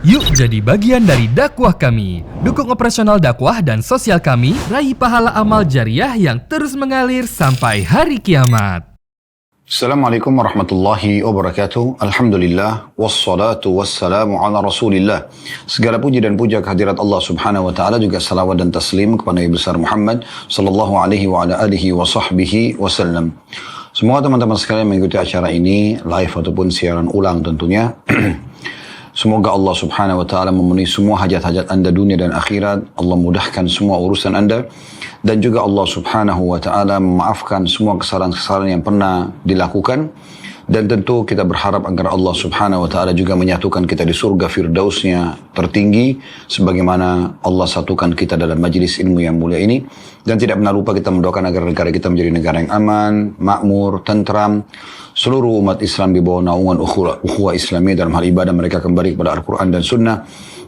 Yuk jadi bagian dari dakwah kami. Dukung operasional dakwah dan sosial kami, raih pahala amal jariah yang terus mengalir sampai hari kiamat. Assalamualaikum warahmatullahi wabarakatuh. Alhamdulillah, wassalatu wassalamu ala rasulillah. Segala puji dan puja kehadirat Allah subhanahu wa ta'ala, juga salawat dan taslim kepada Nabi besar Muhammad sallallahu alaihi wa ala alihi wa sahbihi wasallam. Semoga teman-teman sekalian mengikuti acara ini live ataupun siaran ulang tentunya. Semoga Allah subhanahu wa ta'ala memenuhi semua hajat-hajat anda dunia dan akhirat. Allah mudahkan semua urusan anda. Dan juga Allah subhanahu wa ta'ala memaafkan semua kesalahan-kesalahan yang pernah dilakukan. Dan tentu kita berharap agar Allah subhanahu wa ta'ala juga menyatukan kita di surga firdausnya tertinggi. Sebagaimana Allah satukan kita dalam majlis ilmu yang mulia ini. Dan tidak pernah lupa kita mendoakan agar negara kita menjadi negara yang aman, makmur, tentram. Seluruh umat Islam di bawah naungan ukhuwah Islamiyah dalam hal ibadah mereka kembali kepada Al-Quran dan Sunnah.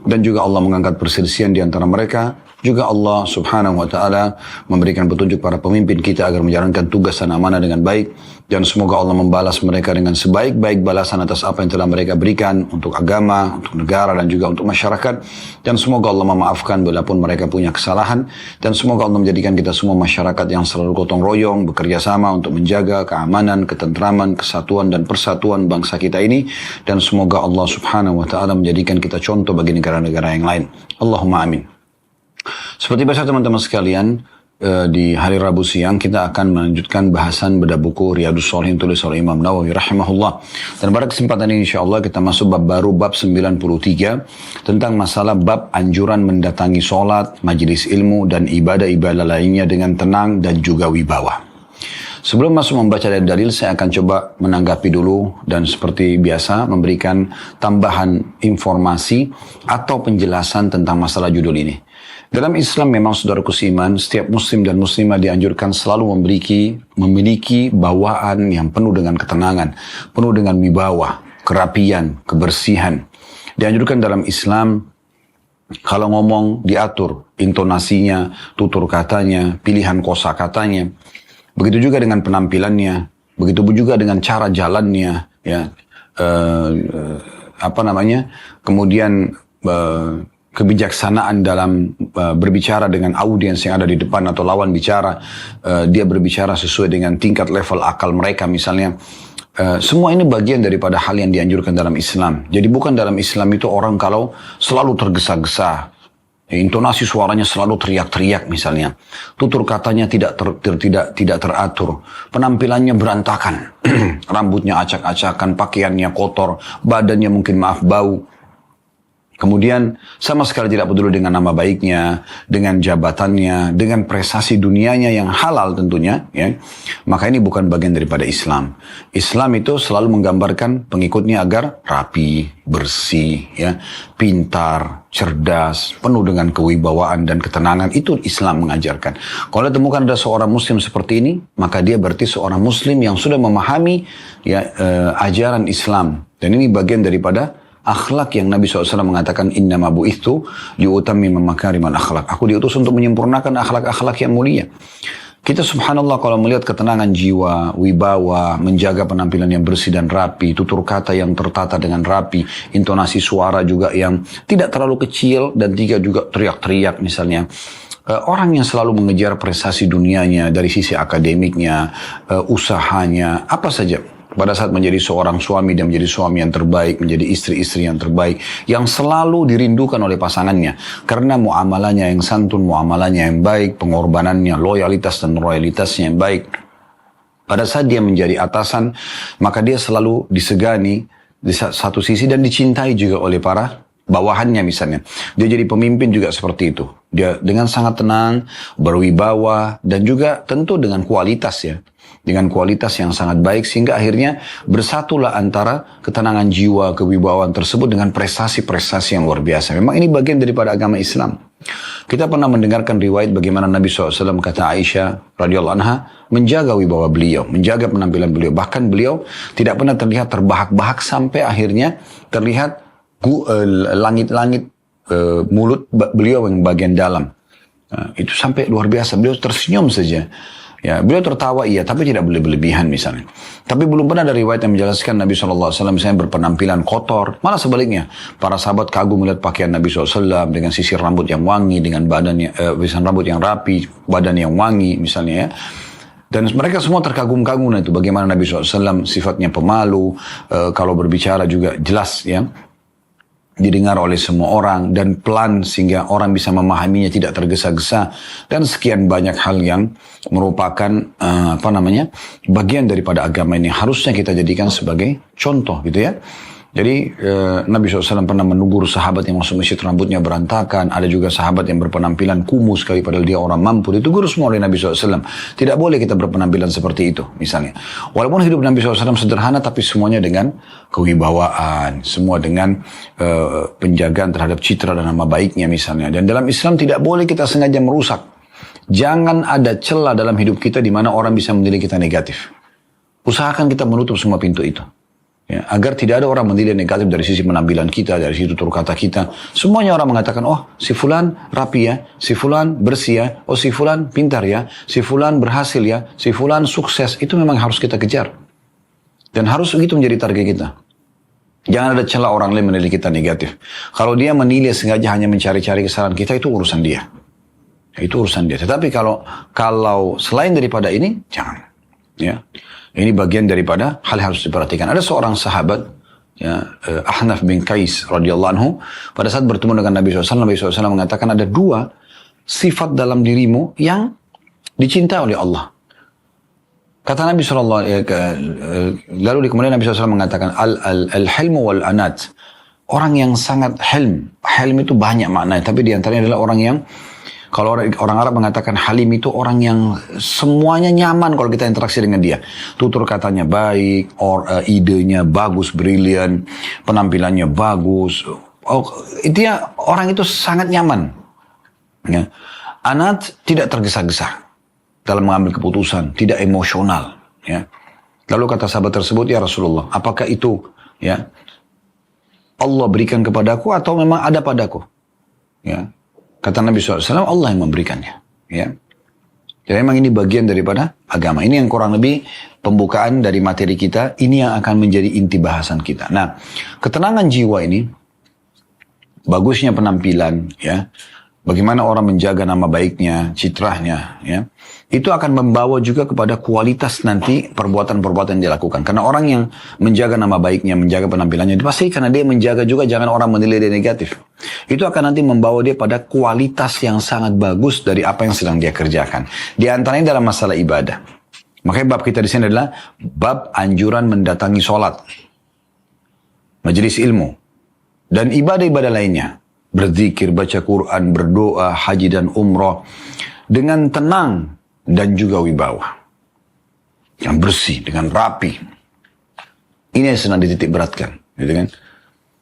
Dan juga Allah mengangkat perselisihan di antara mereka. Juga Allah subhanahu wa ta'ala memberikan petunjuk para pemimpin kita agar menjalankan tugas dan amanah dengan baik. Dan semoga Allah membalas mereka dengan sebaik-baik balasan atas apa yang telah mereka berikan untuk agama, untuk negara dan juga untuk masyarakat. Dan semoga Allah memaafkan bila pun mereka punya kesalahan. Dan semoga Allah menjadikan kita semua masyarakat yang selalu gotong royong, bekerja sama untuk menjaga keamanan, ketentraman, kesatuan dan persatuan bangsa kita ini. Dan semoga Allah subhanahu wa ta'ala menjadikan kita contoh bagi negara-negara yang lain. Allahumma amin. Seperti biasa teman-teman sekalian, di hari Rabu siang kita akan melanjutkan bahasan bedah buku Riyadhus Shalihin tulis oleh Imam Nawawi rahimahullah. Dan pada kesempatan ini insyaAllah kita masuk bab baru, bab 93, tentang masalah bab anjuran mendatangi sholat, majelis ilmu dan ibadah-ibadah lainnya dengan tenang dan juga wibawa. Sebelum masuk membaca dalil, saya akan coba menanggapi dulu dan seperti biasa memberikan tambahan informasi atau penjelasan tentang masalah judul ini. Dalam Islam memang saudaraku seiman, setiap muslim dan muslimah dianjurkan selalu memiliki bawaan yang penuh dengan ketenangan, penuh dengan wibawa, kerapian, kebersihan. Dianjurkan dalam Islam, kalau ngomong diatur intonasinya, tutur katanya, pilihan kosakatanya. Begitu juga dengan penampilannya, begitu juga dengan cara jalannya, ya, kemudian kebijaksanaan dalam berbicara dengan audiens yang ada di depan atau lawan bicara, dia berbicara sesuai dengan tingkat level akal mereka misalnya. Semua ini bagian daripada hal yang dianjurkan dalam Islam. Jadi bukan dalam Islam itu orang kalau selalu tergesa-gesa, intonasi suaranya selalu teriak-teriak misalnya, tutur katanya tidak teratur, penampilannya berantakan, rambutnya acak-acakan, pakaiannya kotor, badannya mungkin bau. Kemudian sama sekali tidak peduli dengan nama baiknya, dengan jabatannya, dengan prestasi dunianya yang halal tentunya, ya. Maka ini bukan bagian daripada Islam. Islam itu selalu menggambarkan pengikutnya agar rapi, bersih, ya, pintar, cerdas, penuh dengan kewibawaan dan ketenangan. Itu Islam mengajarkan. Kalau temukan ada seorang muslim seperti ini, maka dia berarti seorang muslim yang sudah memahami, ya, ajaran Islam. Dan ini bagian daripada akhlak yang Nabi SAW mengatakan, innama bu'ithu liutammima makarimal akhlak. Aku diutus untuk menyempurnakan akhlak-akhlak yang mulia. Kita subhanallah kalau melihat ketenangan jiwa, wibawa, menjaga penampilan yang bersih dan rapi, tutur kata yang tertata dengan rapi, intonasi suara juga yang tidak terlalu kecil dan juga teriak-teriak misalnya. Orang yang selalu mengejar prestasi dunianya dari sisi akademiknya, usahanya, apa saja. Pada saat menjadi seorang suami dan menjadi suami yang terbaik, menjadi istri-istri yang terbaik, yang selalu dirindukan oleh pasangannya. Karena muamalahnya yang santun, muamalahnya yang baik, pengorbanannya, loyalitas dan loyalitasnya yang baik. Pada saat dia menjadi atasan, maka dia selalu disegani di satu sisi dan dicintai juga oleh para bawahannya misalnya. Dia jadi pemimpin juga seperti itu. Dia dengan sangat tenang, berwibawa, dan juga tentu dengan kualitas ya. Dengan kualitas yang sangat baik sehingga akhirnya bersatulah antara ketenangan jiwa, kewibawaan tersebut dengan prestasi-prestasi yang luar biasa. Memang ini bagian daripada agama Islam. Kita pernah mendengarkan riwayat bagaimana Nabi SAW kata Aisyah radhiyallahu anha menjaga wibawa beliau, menjaga penampilan beliau. Bahkan beliau tidak pernah terlihat terbahak-bahak sampai akhirnya terlihat langit-langit mulut beliau yang bagian dalam. Itu sampai luar biasa. Beliau tersenyum saja. Ya, beliau tertawa iya, tapi tidak boleh berlebihan misalnya. Tapi belum pernah ada riwayat yang menjelaskan Nabi SAW misalnya berpenampilan kotor. Malah sebaliknya, para sahabat kagum melihat pakaian Nabi SAW dengan sisir rambut yang wangi, dengan badan rambut yang rapi, badan yang wangi misalnya ya. Dan mereka semua terkagum-kagum itu bagaimana Nabi SAW sifatnya pemalu, kalau berbicara juga jelas ya. Didengar oleh semua orang dan pelan sehingga orang bisa memahaminya tidak tergesa-gesa dan sekian banyak hal yang merupakan bagian daripada agama ini harusnya kita jadikan sebagai contoh gitu ya. Jadi Nabi SAW pernah menegur sahabat yang masuk masjid rambutnya berantakan. Ada juga sahabat yang berpenampilan kumuh sekali padahal dia orang mampu. Ditegur semua oleh Nabi SAW. Tidak boleh kita berpenampilan seperti itu misalnya. Walaupun hidup Nabi SAW sederhana tapi semuanya dengan kewibawaan. Semua dengan penjagaan terhadap citra dan nama baiknya misalnya. Dan dalam Islam tidak boleh kita sengaja merusak. Jangan ada celah dalam hidup kita di mana orang bisa menilai kita negatif. Usahakan kita menutup semua pintu itu. Ya, agar tidak ada orang menilai negatif dari sisi penampilan kita, dari sisi tutur kata kita. Semuanya orang mengatakan, oh si fulan rapi ya, si fulan bersih ya, oh si fulan pintar ya, si fulan berhasil ya, si fulan sukses. Itu memang harus kita kejar. Dan harus begitu menjadi target kita. Jangan ada celah orang lain menilai kita negatif. Kalau dia menilai sengaja hanya mencari-cari kesalahan kita, itu urusan dia. Itu urusan dia. Tetapi kalau selain daripada ini, jangan. Ya. Ini bagian daripada hal yang harus diperhatikan. Ada seorang sahabat, ya, Ahnaf bin Qais radhiyallahu anhu, pada saat bertemu dengan Nabi SAW, Nabi SAW mengatakan ada dua sifat dalam dirimu yang dicintai oleh Allah. Kata Nabi SAW, lalu kemudian Nabi SAW mengatakan, al-hilmu wal-anat. Orang yang sangat hilm. Hilm itu banyak maknanya, tapi diantaranya adalah orang yang, kalau orang Arab mengatakan halim itu orang yang semuanya nyaman kalau kita interaksi dengan dia. Tutur katanya baik, idenya bagus, brilian, penampilannya bagus. Intinya orang itu sangat nyaman. Ya. Anat tidak tergesa-gesa dalam mengambil keputusan, tidak emosional. Ya. Lalu kata sahabat tersebut, ya Rasulullah, apakah itu ya Allah berikan kepadaku atau memang ada padaku? Ya. Kata Nabi SAW, Allah yang memberikannya. Ya. Jadi memang ini bagian daripada agama. Ini yang kurang lebih pembukaan dari materi kita. Ini yang akan menjadi inti bahasan kita. Nah, ketenangan jiwa ini, bagusnya penampilan, ya, bagaimana orang menjaga nama baiknya, citranya, ya, itu akan membawa juga kepada kualitas nanti perbuatan-perbuatan yang dilakukan. Karena orang yang menjaga nama baiknya, menjaga penampilannya, pasti karena dia menjaga juga jangan orang menilai dia negatif. Itu akan nanti membawa dia pada kualitas yang sangat bagus dari apa yang sedang dia kerjakan. Di antaranya dalam masalah ibadah. Makanya bab kita di sini adalah bab anjuran mendatangi sholat, majelis ilmu, dan ibadah-ibadah lainnya. Berzikir, baca Quran, berdoa, haji dan umrah dengan tenang dan juga wibawa. Yang bersih, dengan rapi. Ini yang sedang dititik beratkan. Gitu kan?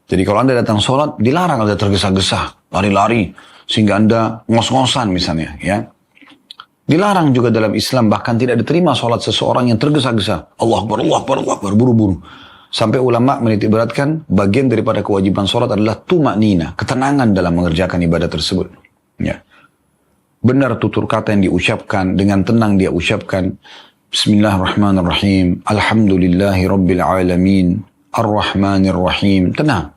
Jadi kalau Anda datang sholat, dilarang Anda tergesa-gesa, lari-lari, sehingga Anda ngos-ngosan misalnya. Ya. Dilarang juga dalam Islam, bahkan tidak diterima sholat seseorang yang tergesa-gesa. Allah Akbar, Allah Akbar, Allah Akbar, buru-buru. Sampai ulama menitik beratkan, bagian daripada kewajiban sholat adalah tuma'nina, ketenangan dalam mengerjakan ibadah tersebut. Ya. Benar tutur kata yang diucapkan, dengan tenang dia ucapkan, Bismillahirrahmanirrahim, Alhamdulillahi Rabbil Alamin, Ar-Rahmanir-Rahim, tenang.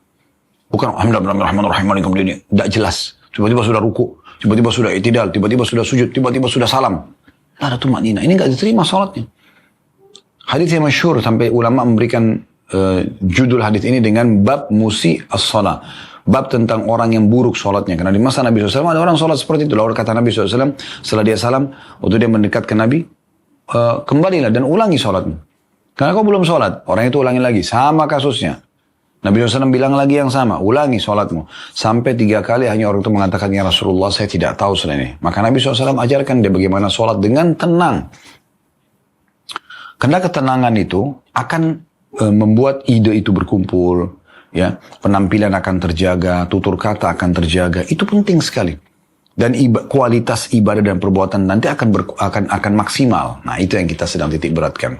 Bukan Alhamdulillahirrahmanirrahim, tidak jelas. Tiba-tiba sudah ruku, tiba-tiba sudah i'tidal, tiba-tiba sudah sujud, tiba-tiba sudah salam. Ada tuma'nina, ini nggak diterima sholatnya. Hadits yang masyhur sampai ulama memberikan judul hadits ini dengan bab musi as-salah. Bab tentang orang yang buruk sholatnya. Karena di masa Nabi SAW ada orang sholat seperti itu. Lalu kata Nabi SAW, setelah dia salam, waktu dia mendekat ke Nabi, kembalilah dan ulangi sholatmu. Karena kau belum sholat. Orang itu ulangi lagi. Sama kasusnya. Nabi SAW bilang lagi yang sama. Ulangi sholatmu. Sampai 3 kali hanya orang itu mengatakan, ya Rasulullah saya tidak tahu selain ini. Maka Nabi SAW ajarkan dia bagaimana sholat dengan tenang. Karena ketenangan itu akan membuat ide itu berkumpul. Ya, penampilan akan terjaga, tutur kata akan terjaga, itu penting sekali. Dan kualitas ibadah dan perbuatan nanti akan maksimal. Nah, itu yang kita sedang titik beratkan.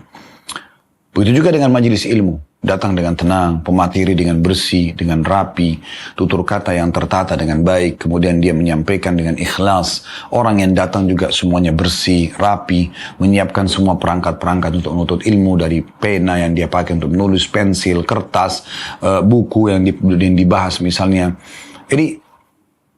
Begitu juga dengan majelis ilmu. Datang dengan tenang, pemateri dengan bersih, dengan rapi, tutur kata yang tertata dengan baik, kemudian dia menyampaikan dengan ikhlas. Orang yang datang juga semuanya bersih, rapi, menyiapkan semua perangkat-perangkat untuk menuntut ilmu, dari pena yang dia pakai untuk menulis, pensil, kertas, buku yang dibahas misalnya. Jadi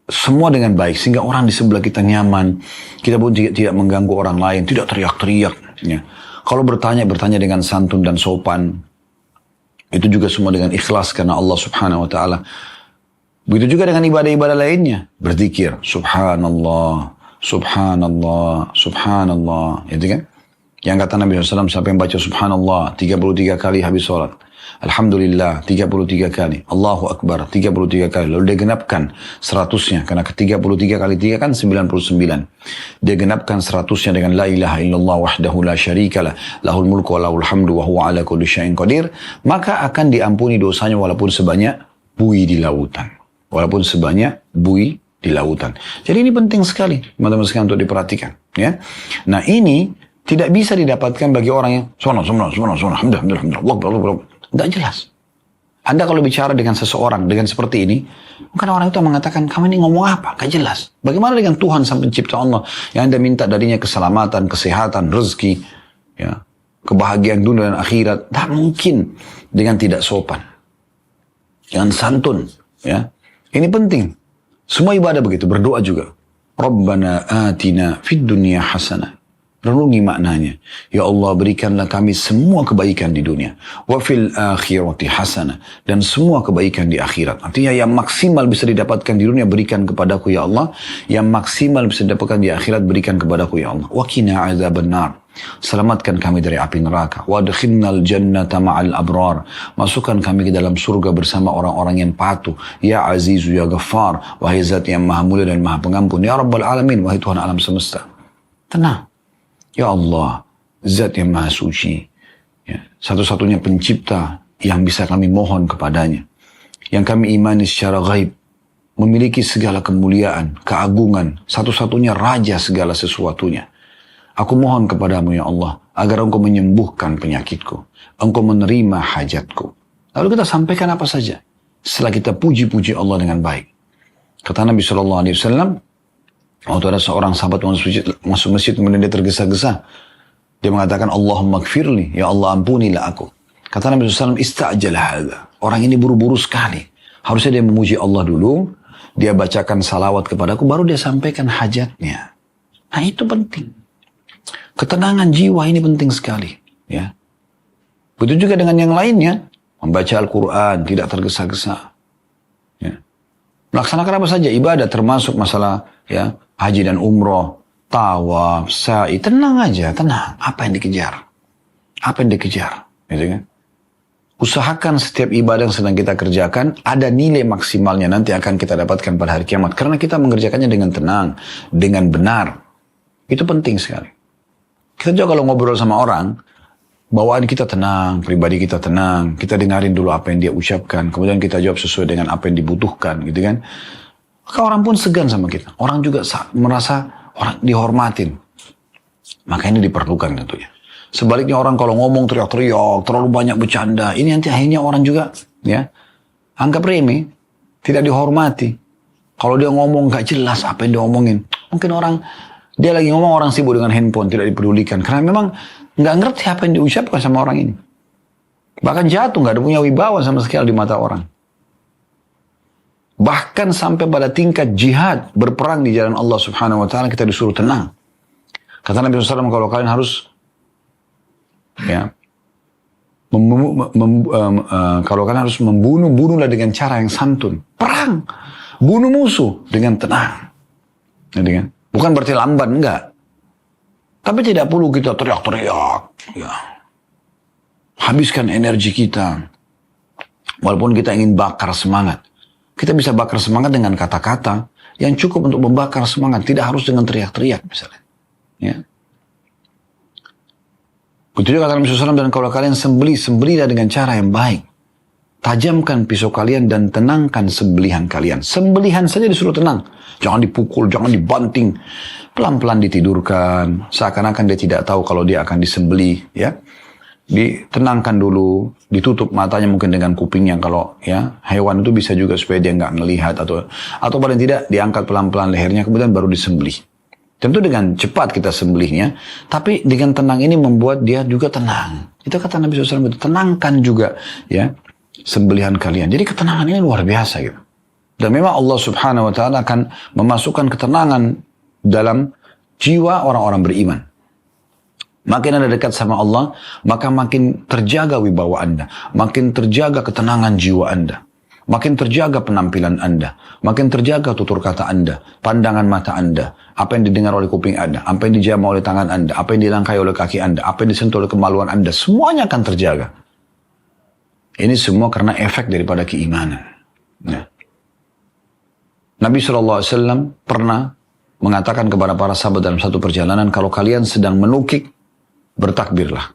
semua dengan baik, sehingga orang di sebelah kita nyaman, kita pun tidak mengganggu orang lain, tidak teriak-teriak. Ya. Kalau bertanya dengan santun dan sopan, itu juga semua dengan ikhlas karena Allah subhanahu wa ta'ala. Begitu juga dengan ibadah-ibadah lainnya. Berzikir, subhanallah, subhanallah, subhanallah. Itu kan? Yang kata Nabi SAW, siapa yang baca subhanallah 33 kali habis sholat. Alhamdulillah 33 kali. Allahu Akbar 33 kali. Lalu dia genapkan 100-nya. Karena ke 33 kali 3 kan 99. Dia genapkan 100-nya dengan la ilaha illallah wahdahu la syarikalah. Lahul mulku wa lahul hamdu wa huwa ala kulli syai'in qadir. Maka akan diampuni dosanya walaupun sebanyak buih di lautan. Walaupun sebanyak buih di lautan. Jadi ini penting sekali teman-teman sekalian untuk diperhatikan. Ya. Nah ini tidak bisa didapatkan bagi orang yang subhanallah, alhamdulillah. Tidak jelas. Anda kalau bicara dengan seseorang dengan seperti ini, mungkin orang itu mengatakan, kamu ini ngomong apa? Gak jelas. Bagaimana dengan Tuhan sang pencipta Allah yang Anda minta darinya keselamatan, kesehatan, rezeki, ya, kebahagiaan dunia dan akhirat? Tak mungkin dengan tidak sopan, dengan santun. Ya. Ini penting. Semua ibadah begitu, berdoa juga. Rabbana atina fid dunya hasanah. Renungi maknanya. Ya Allah, berikanlah kami semua kebaikan di dunia. Wa fil akhirati hasanah. Dan semua kebaikan di akhirat. Artinya yang maksimal bisa didapatkan di dunia, berikan kepadaku ya Allah. Yang maksimal bisa didapatkan di akhirat, berikan kepadaku ya Allah. Wa qina azaban nar. Selamatkan kami dari api neraka. Wa adkhilnal jannata ma'al abrar. Masukkan kami ke dalam surga bersama orang-orang yang patuh. Ya Azizu ya Ghaffar. Wahai Zat yang maha mulia dan maha pengampun. Ya Rabbal Alamin. Wahai Tuhan alam semesta. Tenang. Ya Allah, Zat yang maha suci, ya, satu-satunya pencipta yang bisa kami mohon kepadanya, yang kami imani secara gaib, memiliki segala kemuliaan, keagungan, satu-satunya raja segala sesuatunya. Aku mohon kepadamu ya Allah, agar engkau menyembuhkan penyakitku, engkau menerima hajatku. Lalu kita sampaikan apa saja, setelah kita puji-puji Allah dengan baik. Kata Nabi SAW, waktu ada seorang sahabat masuk masjid kemudian dia tergesa-gesa. Dia mengatakan, Allahumma gfirli, ya Allah ampunilah aku. Kata Nabi SAW, ista'jal hadha. Orang ini buru-buru sekali. Harusnya dia memuji Allah dulu, dia bacakan salawat kepadaku, baru dia sampaikan hajatnya. Nah itu penting. Ketenangan jiwa ini penting sekali. Ya. Begitu juga dengan yang lainnya. Membaca Al-Quran, tidak tergesa-gesa. Ya. Melaksanakan apa saja ibadah, termasuk masalah ya haji dan umroh, tawaf, sa'i, tenang aja, tenang. Apa yang dikejar? Apa yang dikejar? Gitu kan? Usahakan setiap ibadah yang sedang kita kerjakan, ada nilai maksimalnya nanti akan kita dapatkan pada hari kiamat. Karena kita mengerjakannya dengan tenang, dengan benar. Itu penting sekali. Kita juga kalau ngobrol sama orang, bawaan kita tenang, pribadi kita tenang, kita dengarin dulu apa yang dia ucapkan, kemudian kita jawab sesuai dengan apa yang dibutuhkan, gitu kan? Maka orang pun segan sama kita. Orang juga merasa orang dihormatin. Maka ini diperlukan tentunya. Sebaliknya orang kalau ngomong teriak-teriak, terlalu banyak bercanda, ini nanti akhirnya orang juga ya anggap remeh, tidak dihormati. Kalau dia ngomong gak jelas apa yang dia omongin, mungkin dia lagi ngomong, orang sibuk dengan handphone, tidak dipedulikan. Karena memang gak ngerti apa yang diucapkan sama orang ini. Bahkan jatuh, gak ada punya wibawa sama sekali di mata orang. Bahkan sampai pada tingkat jihad, berperang di jalan Allah subhanahu wa ta'ala, kita disuruh tenang. Kata Nabi SAW, kalau kalian harus ya, kalau kalian harus membunuh, bunuhlah dengan cara yang santun. Perang, bunuh musuh dengan tenang. Jadi kan? Bukan berarti lambat, enggak. Tapi tidak perlu kita teriak-teriak. Ya. Habiskan energi kita. Walaupun kita ingin bakar semangat. Kita bisa bakar semangat dengan kata-kata yang cukup untuk membakar semangat. Tidak harus dengan teriak-teriak misalnya. Ya. Begitu juga kata Nabi SAW, dan kalau kalian sembelihlah dengan cara yang baik. Tajamkan pisau kalian dan tenangkan sembelihan kalian. Sembelihan saja disuruh tenang. Jangan dipukul, jangan dibanting. Pelan-pelan ditidurkan. Seakan-akan dia tidak tahu kalau dia akan disembelih. Ya. ditenangkan dulu, ditutup matanya mungkin dengan kupingnya kalau ya hewan itu bisa juga supaya dia nggak melihat atau paling tidak diangkat pelan-pelan lehernya kemudian baru disembelih. Tentu dengan cepat kita sembelihnya, tapi dengan tenang ini membuat dia juga tenang. Itu kata Nabi SAW, tenangkan juga ya sembelihan kalian. Jadi ketenangan ini luar biasa gitu. Dan memang Allah Subhanahu Wa Taala akan memasukkan ketenangan dalam jiwa orang-orang beriman. Makin Anda dekat sama Allah, maka makin terjaga wibawa Anda, makin terjaga ketenangan jiwa Anda, makin terjaga penampilan Anda, makin terjaga tutur kata Anda, pandangan mata Anda, apa yang didengar oleh kuping Anda, apa yang dijamah oleh tangan Anda, apa yang dilangkahi oleh kaki Anda, apa yang disentuh oleh kemaluan Anda, semuanya akan terjaga. Ini semua karena efek daripada keimanan. Ya. Nabi SAW pernah mengatakan kepada para sahabat dalam satu perjalanan, kalau kalian sedang menukik, bertakbirlah.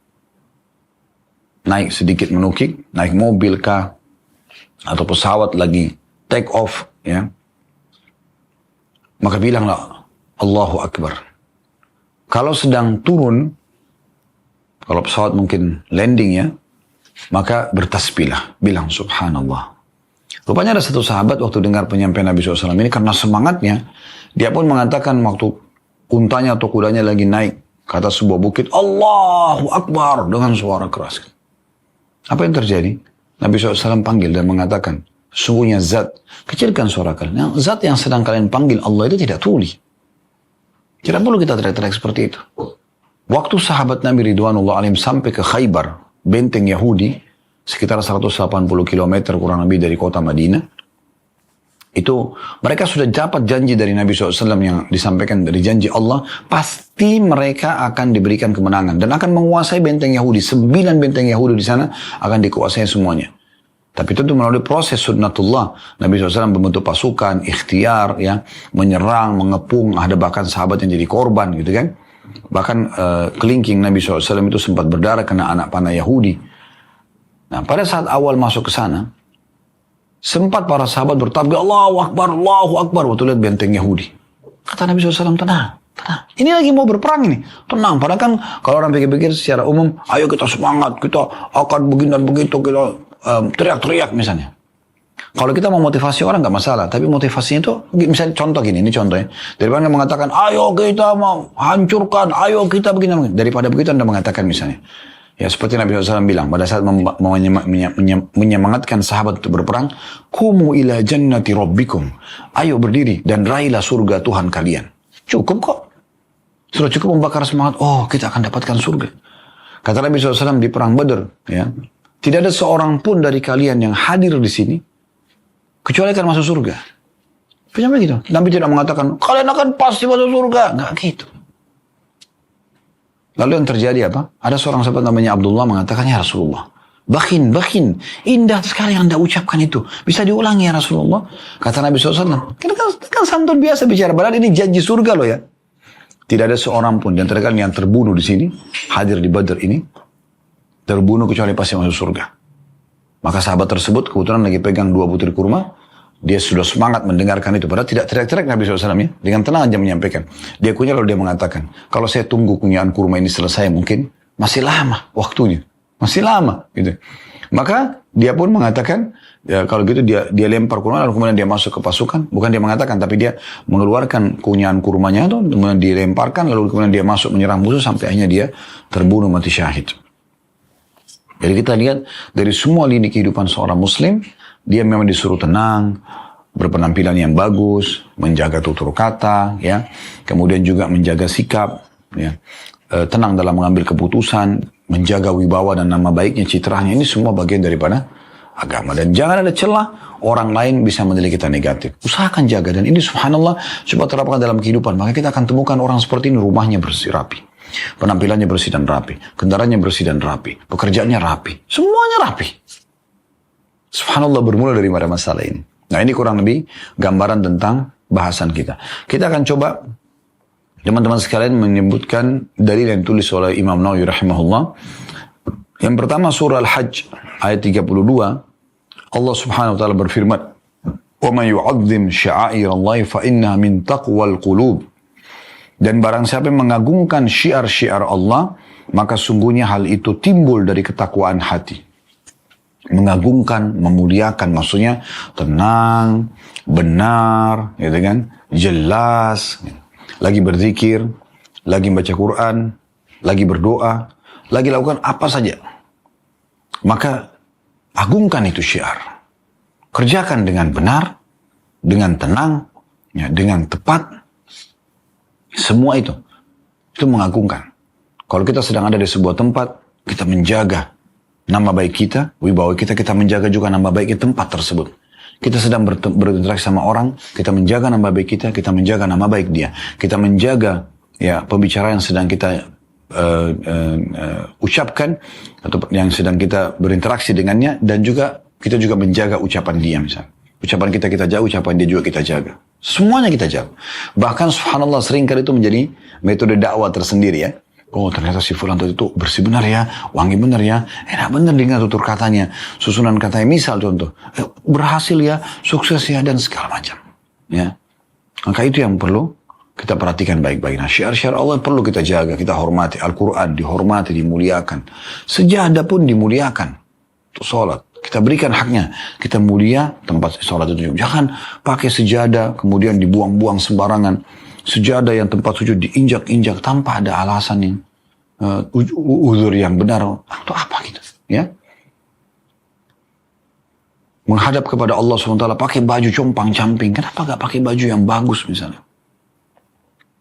Naik sedikit menukik, naik mobil kah, atau pesawat lagi take off, ya. Maka bilanglah, Allahu Akbar. Kalau sedang turun, kalau pesawat mungkin landing ya, maka bertasbihlah, bilang Subhanallah. Rupanya ada satu sahabat waktu dengar penyampaian Nabi SAW ini karena semangatnya, dia pun mengatakan waktu untanya atau kudanya lagi naik ke atas sebuah bukit, Allahu Akbar dengan suara keras. Apa yang terjadi? Nabi SAW panggil dan mengatakan, sungguhnya zat, kecilkan suara kalian. Zat yang sedang kalian panggil Allah itu tidak tuli. Tidak perlu kita teriak-teriak seperti itu. Waktu sahabat Nabi Ridwanullah alaihim sampai ke Khaybar, benteng Yahudi, sekitar 180 km kurang lebih dari kota Madinah, itu mereka sudah dapat janji dari Nabi SAW yang disampaikan dari janji Allah, pasti mereka akan diberikan kemenangan dan akan menguasai benteng Yahudi. 9 benteng Yahudi di sana akan dikuasai semuanya. Tapi tentu melalui proses sunnatullah, Nabi SAW membentuk pasukan, ikhtiar, ya, menyerang, mengepung, ada bahkan sahabat yang jadi korban gitu kan. Bahkan kelingking Nabi SAW itu sempat berdarah kena anak panah Yahudi. Nah, pada saat awal masuk ke sana, sempat para sahabat bertakbir, Allahu Akbar, Allahu Akbar, waktu lihat benteng Yahudi. Kata Nabi SAW, tenang, tenang. Ini lagi mau berperang ini. Tenang, padahal kan kalau orang pikir-pikir secara umum, ayo kita semangat, kita akan begini dan begitu, kita teriak-teriak misalnya. Kalau kita mau motivasi orang nggak masalah, tapi motivasinya itu, misalnya contoh gini, ini contohnya. Daripada Anda mengatakan, ayo kita mau hancurkan, ayo kita begini. Daripada begitu Anda mengatakan misalnya, ya seperti Nabi SAW bilang, pada saat menyemangatkan sahabat untuk berperang, Kumu ila jannati rabbikum. Ayo berdiri dan raihlah surga Tuhan kalian. Cukup kok. Sudah cukup membakar semangat, oh kita akan dapatkan surga. Kata Nabi SAW di perang Badar, ya, tidak ada seorang pun dari kalian yang hadir di sini, kecuali akan masuk surga. Kenapa gitu? Nabi tidak mengatakan, kalian akan pasti masuk surga. Nggak gitu. Lalu yang terjadi apa? Ada seorang sahabat namanya Abdullah mengatakan, ya Rasulullah, bakin, indah sekali yang Anda ucapkan itu. Bisa diulangi ya Rasulullah? Kata Nabi SAW, kan santun biasa bicara, padahal ini janji surga loh ya. Tidak ada seorang pun yang terkadang yang terbunuh di sini, hadir di Badar ini, terbunuh kecuali pasti masuk surga. Maka sahabat tersebut kebetulan lagi pegang 2 butir kurma, dia sudah semangat mendengarkan itu. Padahal tidak teriak-teriak Nabi SAW ya. Dengan tenang aja menyampaikan. Dia kunyah lalu dia mengatakan, kalau saya tunggu kunyahan kurma ini selesai mungkin masih lama waktunya. Masih lama gitu. Maka dia pun mengatakan, ya, kalau gitu dia lempar kurma lalu kemudian dia masuk ke pasukan. Bukan dia mengatakan, tapi dia mengeluarkan kunyahan kurmanya itu, kemudian dilemparkan lalu kemudian dia masuk menyerang musuh sampai akhirnya dia terbunuh mati syahid. Jadi kita lihat dari semua lini kehidupan seorang muslim, dia memang disuruh tenang, berpenampilan yang bagus, menjaga tutur kata, ya, kemudian juga menjaga sikap, ya, tenang dalam mengambil keputusan, menjaga wibawa dan nama baiknya, citranya, ini semua bagian daripada agama. Dan jangan ada celah orang lain bisa menilai kita negatif. Usahakan jaga, dan ini subhanallah coba terapkan dalam kehidupan, maka kita akan temukan orang seperti ini, rumahnya bersih rapi, penampilannya bersih dan rapi, kendaraannya bersih dan rapi, pekerjaannya rapi, semuanya rapi. Subhanallah, bermula dari mana masalah ini. Nah, ini kurang lebih gambaran tentang bahasan kita. Kita akan coba teman-teman sekalian menyebutkan dalil yang ditulis oleh Imam Nawawi rahimahullah. Yang pertama surah Al-Hajj ayat 32. Allah Subhanahu wa taala berfirman, "Wa may yu'azzim sya'airallahi fa innaha min taqwal qulub." Dan barang siapa yang mengagungkan syiar-syiar Allah, maka sungguhnya hal itu timbul dari ketakwaan hati. Mengagungkan, memuliakan, maksudnya tenang, benar, gitu kan, jelas, lagi berzikir, lagi baca Quran, lagi berdoa, lagi lakukan apa saja. Maka agungkan itu syiar. Kerjakan dengan benar, dengan tenang, ya, dengan tepat. Semua itu mengagungkan. Kalau kita sedang ada di sebuah tempat, kita menjaga nama baik kita, wibawa kita, kita menjaga juga nama baik di tempat tersebut. Kita sedang berinteraksi sama orang, kita menjaga nama baik kita menjaga nama baik dia. Kita menjaga ya pembicaraan yang sedang kita ucapkan atau yang sedang kita berinteraksi dengannya, dan juga kita juga menjaga ucapan dia misalnya. Ucapan kita jaga, ucapan dia juga kita jaga. Semuanya kita jaga. Bahkan subhanallah seringkali itu menjadi metode dakwah tersendiri ya. Oh ternyata si fulan itu bersih benar ya, wangi benar ya, enak benar dengan tutur katanya, susunan katanya. Misal contoh, berhasil ya, sukses ya, dan segala macam. Ya, maka itu yang perlu kita perhatikan baik-baik. Nah, syiar-syiar Allah perlu kita jaga, kita hormati. Al-Quran dihormati, dimuliakan. Sejadah pun dimuliakan. Untuk sholat, kita berikan haknya. Kita mulia tempat sholat itu. Jangan pakai sejadah kemudian dibuang-buang sembarangan. Sejadah yang tempat sujud diinjak-injak tanpa ada alasan yang uzur yang benar. Atau apa gitu, ya? Menghadap kepada Allah SWT pakai baju compang-camping. Kenapa gak pakai baju yang bagus misalnya?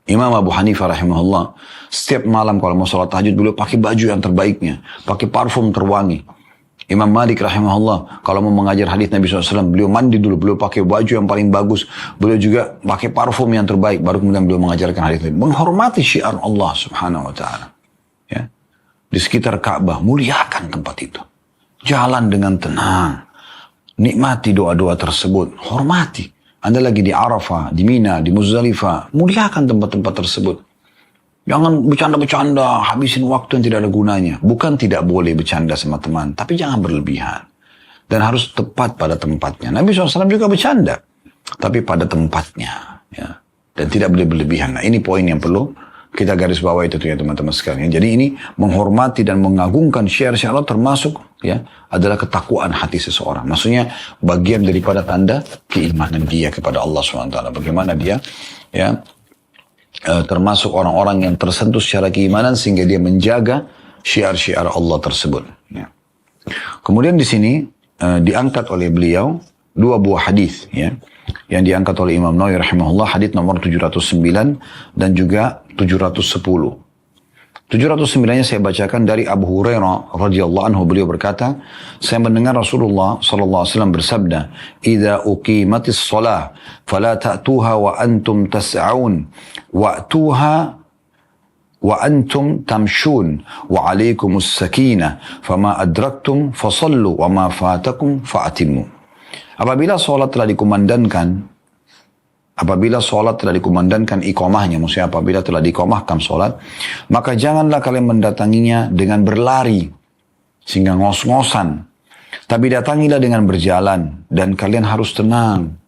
Imam Abu Hanifah rahimahullah, setiap malam kalau mau sholat tahajud, beliau pakai baju yang terbaiknya, pakai parfum terwangi. Imam Malik rahimahullah, kalau mau mengajar hadis Nabi SAW, beliau mandi dulu, beliau pakai baju yang paling bagus, beliau juga pakai parfum yang terbaik, baru kemudian beliau mengajarkan hadis Nabi. Menghormati syiar Allah subhanahu wa ta'ala. Ya. Di sekitar Ka'bah, muliakan tempat itu. Jalan dengan tenang. Nikmati doa-doa tersebut, hormati. Anda lagi di Arafah, di Mina, di Muzdalifah, muliakan tempat-tempat tersebut. Jangan bercanda-bercanda, habisin waktu yang tidak ada gunanya. Bukan tidak boleh bercanda sama teman, tapi jangan berlebihan. Dan harus tepat pada tempatnya. Nabi SAW juga bercanda, tapi pada tempatnya. Ya. Dan tidak boleh berlebihan. Nah ini poin yang perlu kita garis bawah itu ya teman-teman sekalian. Jadi ini menghormati dan mengagungkan syiar-syiar Allah termasuk ya adalah ketakwaan hati seseorang. Maksudnya bagian daripada tanda keimanan dia kepada Allah SWT. Bagaimana dia ya termasuk orang-orang yang tersentuh secara keimanan sehingga dia menjaga syiar-syiar Allah tersebut. Ya. Kemudian di sini diangkat oleh beliau dua buah hadis ya yang diangkat oleh Imam Nawawi rahimahullah, hadis nomor 709 dan juga 710. 709-nya saya bacakan dari Abu Hurairah radhiyallahu anhu, beliau berkata, saya mendengar Rasulullah sallallahu alaihi wasallam bersabda, "Idza uqimatis shalah fala ta'tuha wa antum tas'aun wa'tuha wa antum tamshun wa 'alaikumus sakinah fama adraktum fasallu wa ma fatakum fa'atimmu." Apabila sholat telah dikumandangkan iqamahnya, maksudnya apabila telah diiqamahkan sholat, maka janganlah kalian mendatanginya dengan berlari, sehingga ngos-ngosan. Tapi datangilah dengan berjalan, dan kalian harus tenang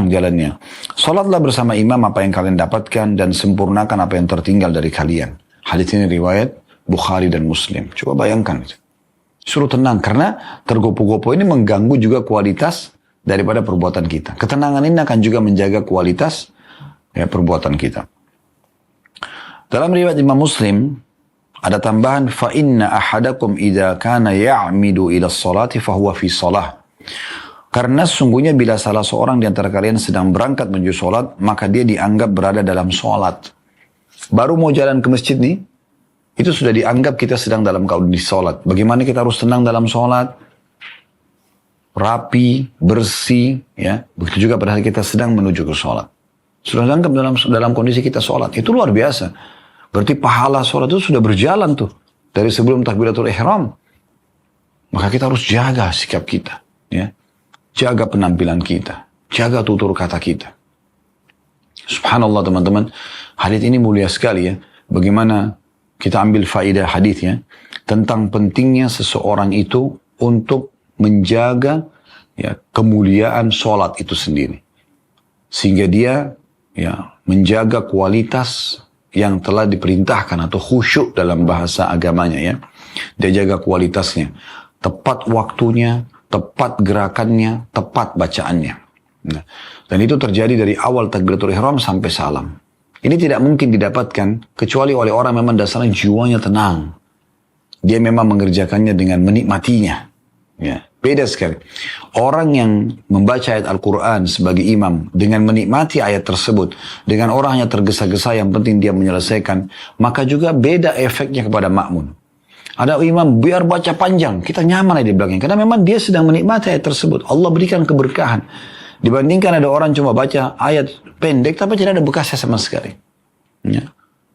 jalannya. Sholatlah bersama imam apa yang kalian dapatkan, dan sempurnakan apa yang tertinggal dari kalian. Hadits ini riwayat Bukhari dan Muslim. Coba bayangkan itu. Suruh tenang, karena tergopoh-gopoh ini mengganggu juga kualitas daripada perbuatan kita. Ketenangan ini akan juga menjaga kualitas ya, perbuatan kita. Dalam riwayat Imam Muslim ada tambahan, fa inna ahadakum idza kana ya'midu ila sholati fa huwa fi shalah. Karena sungguhnya bila salah seorang di antara kalian sedang berangkat menuju sholat, maka dia dianggap berada dalam sholat. Baru mau jalan ke masjid nih, itu sudah dianggap kita sedang dalam kondisi sholat. Bagaimana kita harus tenang dalam sholat? Rapi, bersih, ya. Begitu juga pada saat kita sedang menuju ke sholat. Sudah dianggap dalam kondisi kita sholat. Itu luar biasa. Berarti pahala sholat itu sudah berjalan tuh. Dari sebelum takbiratul ihram. Maka kita harus jaga sikap kita. Ya. Jaga penampilan kita. Jaga tutur kata kita. Subhanallah teman-teman. Hadits ini mulia sekali ya. Bagaimana kita ambil faedah hadisnya tentang pentingnya seseorang itu untuk menjaga ya, kemuliaan sholat itu sendiri. Sehingga dia ya, menjaga kualitas yang telah diperintahkan atau khusyuk dalam bahasa agamanya ya. Dia jaga kualitasnya, tepat waktunya, tepat gerakannya, tepat bacaannya. Nah, dan itu terjadi dari awal takbiratul ihram sampai salam. Ini tidak mungkin didapatkan kecuali oleh orang memang dasarnya jiwanya tenang. Dia memang mengerjakannya dengan menikmatinya. Ya, beda sekali. Orang yang membaca ayat Al-Quran sebagai imam dengan menikmati ayat tersebut, dengan orang yang tergesa-gesa yang penting dia menyelesaikan, maka juga beda efeknya kepada makmum. Ada imam biar baca panjang, kita nyaman aja di belakangnya. Karena memang dia sedang menikmati ayat tersebut. Allah berikan keberkahan. Dibandingkan ada orang cuma baca ayat pendek tapi tidak ada bekasnya sama sekali. Ya.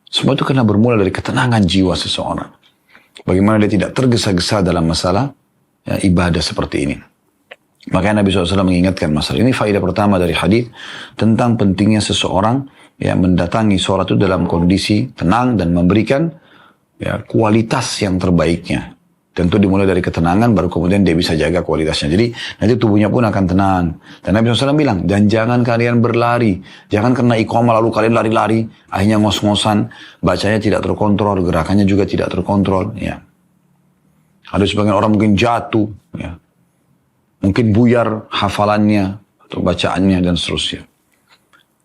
Semua itu karena bermula dari ketenangan jiwa seseorang. Bagaimana dia tidak tergesa-gesa dalam masalah ya, ibadah seperti ini. Makanya Nabi SAW mengingatkan masalah ini. Faedah pertama dari hadis tentang pentingnya seseorang ya, mendatangi sholat itu dalam kondisi tenang dan memberikan ya, kualitas yang terbaiknya. Tentu dimulai dari ketenangan, baru kemudian dia bisa jaga kualitasnya. Jadi nanti tubuhnya pun akan tenang. Dan Nabi SAW bilang, dan jangan kalian berlari. Jangan kena iqamah lalu kalian lari-lari. Akhirnya ngos-ngosan, bacanya tidak terkontrol, gerakannya juga tidak terkontrol. Ya. Ada sebagian orang mungkin jatuh. Ya. Mungkin buyar hafalannya, atau bacaannya, dan seterusnya.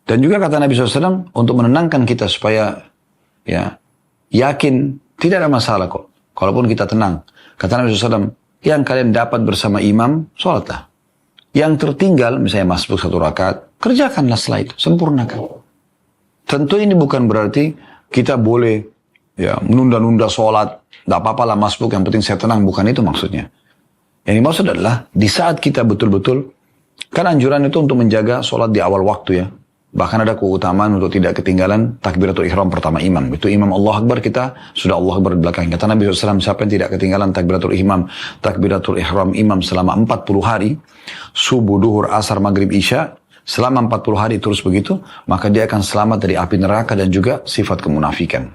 Dan juga kata Nabi SAW, untuk menenangkan kita supaya ya yakin, tidak ada masalah kok. Kalaupun kita tenang. Kata Nabi SAW, yang kalian dapat bersama imam, sholatlah. Yang tertinggal, misalnya masbuk 1 rakaat, kerjakanlah setelah itu, sempurnakan. Tentu ini bukan berarti kita boleh ya menunda-nunda sholat, tidak apa-apa lah masbuk, yang penting saya tenang, bukan itu maksudnya. Yang dimaksud adalah, di saat kita betul-betul, kan anjuran itu untuk menjaga sholat di awal waktu ya. Bahkan ada keutamaan untuk tidak ketinggalan takbiratul ihram pertama imam. Itu imam Allah Akbar, kita sudah Allah Akbar di belakang. Kata Nabi SAW, siapa yang tidak ketinggalan takbiratul ihram imam selama 40 hari, subuh, duhur, asar, maghrib, isya, selama 40 hari terus begitu, maka dia akan selamat dari api neraka dan juga sifat kemunafikan.